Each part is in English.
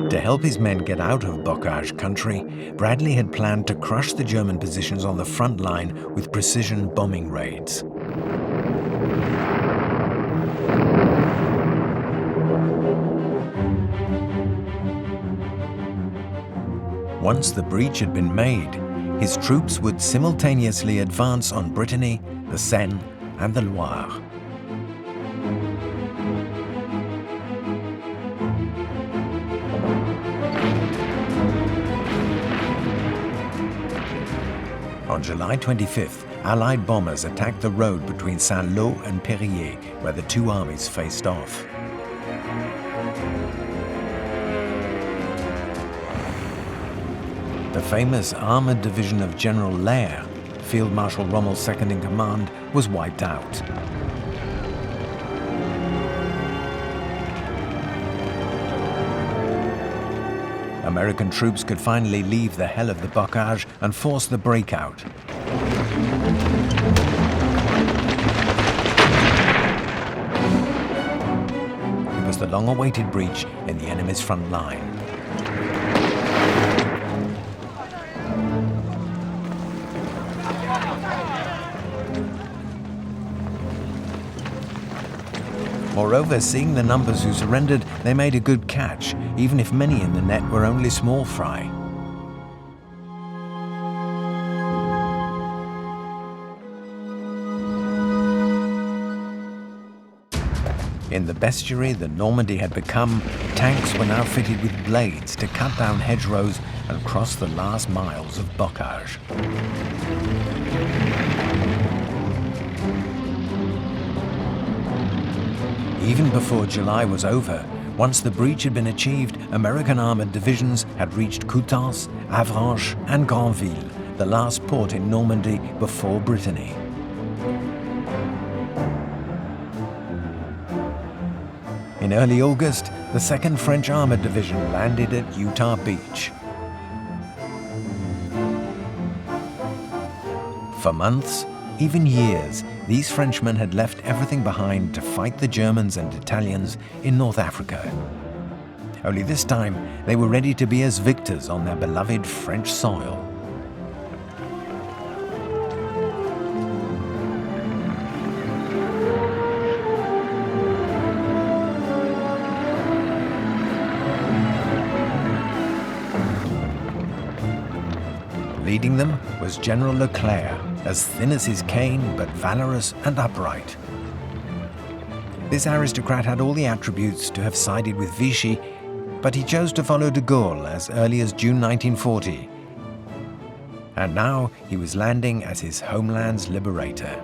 To help his men get out of Bocage country, Bradley had planned to crush the German positions on the front line with precision bombing raids. Once the breach had been made, his troops would simultaneously advance on Brittany, the Seine, and the Loire. On July 25th, Allied bombers attacked the road between Saint-Lô and Périer, where the two armies faced off. The famous armored division of General Lair, Field Marshal Rommel's second in command, was wiped out. American troops could finally leave the hell of the Bocage and force the breakout. It was the long-awaited breach in the enemy's front line. Moreover, seeing the numbers who surrendered, they made a good catch, even if many in the net were only small fry. In the bestiary the Normandy had become, tanks were now fitted with blades to cut down hedgerows and cross the last miles of Bocage. Even before July was over, once the breach had been achieved, American armored divisions had reached Coutances, Avranches, and Granville, the last port in Normandy before Brittany. In early August, the 2nd French Armored Division landed at Utah Beach. For months, even years, these Frenchmen had left everything behind to fight the Germans and Italians in North Africa. Only this time, they were ready to be as victors on their beloved French soil. Leading them was General Leclerc, as thin as his cane, but valorous and upright. This aristocrat had all the attributes to have sided with Vichy, but he chose to follow de Gaulle as early as June 1940. And now he was landing as his homeland's liberator.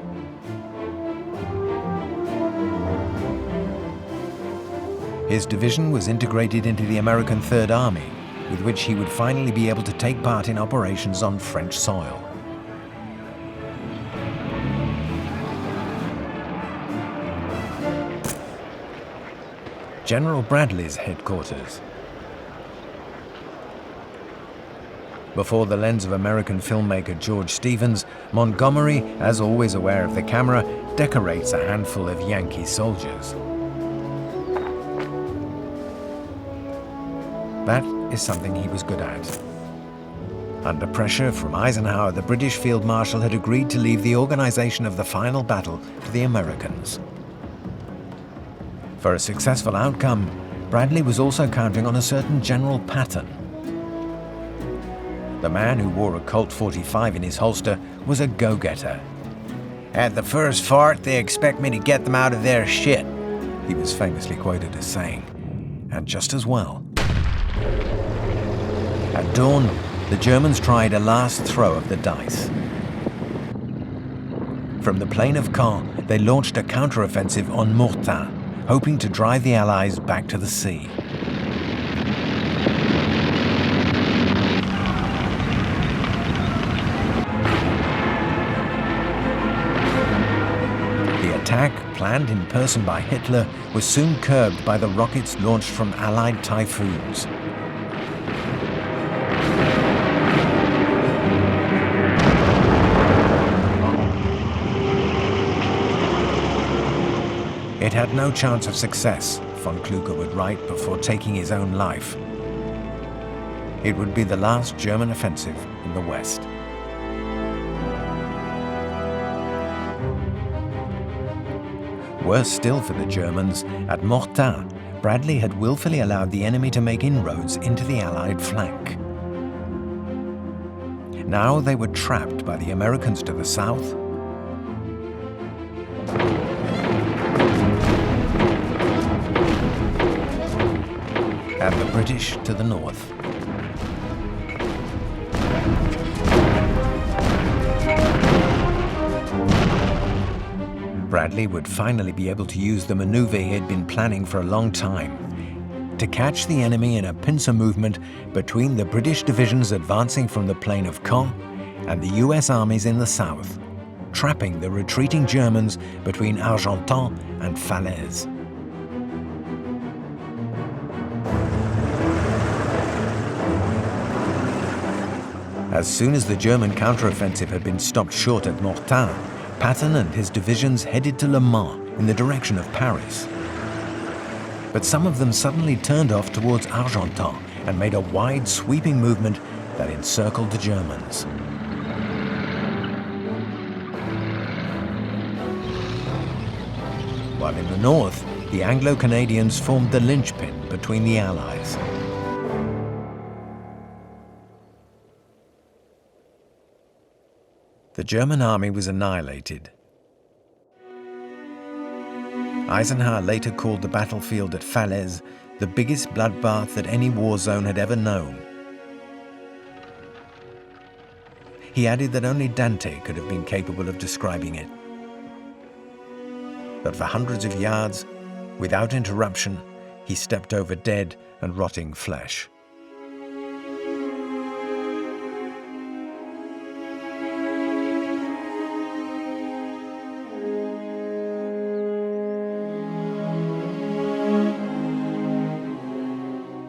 His division was integrated into the American Third Army, with which he would finally be able to take part in operations on French soil. General Bradley's headquarters. Before the lens of American filmmaker George Stevens, Montgomery, as always aware of the camera, decorates a handful of Yankee soldiers. That is something he was good at. Under pressure from Eisenhower, the British Field Marshal had agreed to leave the organization of the final battle to the Americans. For a successful outcome, Bradley was also counting on a certain General Patton. The man who wore a Colt 45 in his holster was a go-getter. "At the first fart, they expect me to get them out of their shit," he was famously quoted as saying, and just as well. At dawn, the Germans tried a last throw of the dice. From the plain of Caen, they launched a counteroffensive on Mortain, hoping to drive the Allies back to the sea. The attack, planned in person by Hitler, was soon curbed by the rockets launched from Allied Typhoons. It had no chance of success, von Kluge would write before taking his own life. It would be the last German offensive in the West. Worse still for the Germans, at Mortain, Bradley had willfully allowed the enemy to make inroads into the Allied flank. Now they were trapped by the Americans to the south and the British to the north. Bradley would finally be able to use the maneuver he had been planning for a long time, to catch the enemy in a pincer movement between the British divisions advancing from the plain of Caen and the US armies in the south, trapping the retreating Germans between Argentan and Falaise. As soon as the German counteroffensive had been stopped short at Mortain, Patton and his divisions headed to Le Mans in the direction of Paris. But some of them suddenly turned off towards Argentan and made a wide, sweeping movement that encircled the Germans. While in the north, the Anglo-Canadians formed the linchpin between the Allies. The German army was annihilated. Eisenhower later called the battlefield at Falaise the biggest bloodbath that any war zone had ever known. He added that only Dante could have been capable of describing it. But for hundreds of yards, without interruption, he stepped over dead and rotting flesh.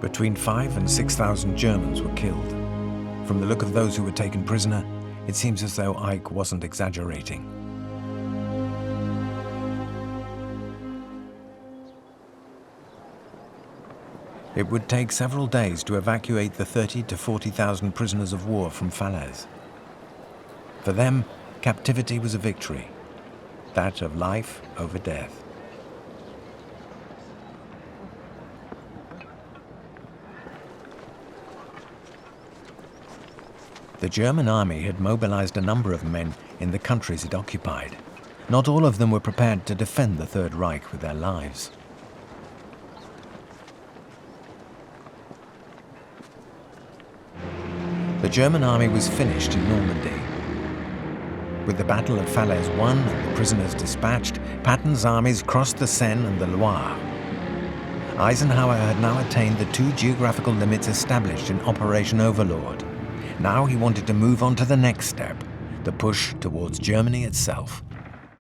Between 5,000 and 6,000 Germans were killed. From the look of those who were taken prisoner, it seems as though Ike wasn't exaggerating. It would take several days to evacuate the 30,000 to 40,000 prisoners of war from Falaise. For them, captivity was a victory, that of life over death. The German army had mobilized a number of men in the countries it occupied. Not all of them were prepared to defend the Third Reich with their lives. The German army was finished in Normandy. With the Battle of Falaise won and the prisoners dispatched, Patton's armies crossed the Seine and the Loire. Eisenhower had now attained the two geographical limits established in Operation Overlord. Now he wanted to move on to the next step, the push towards Germany itself.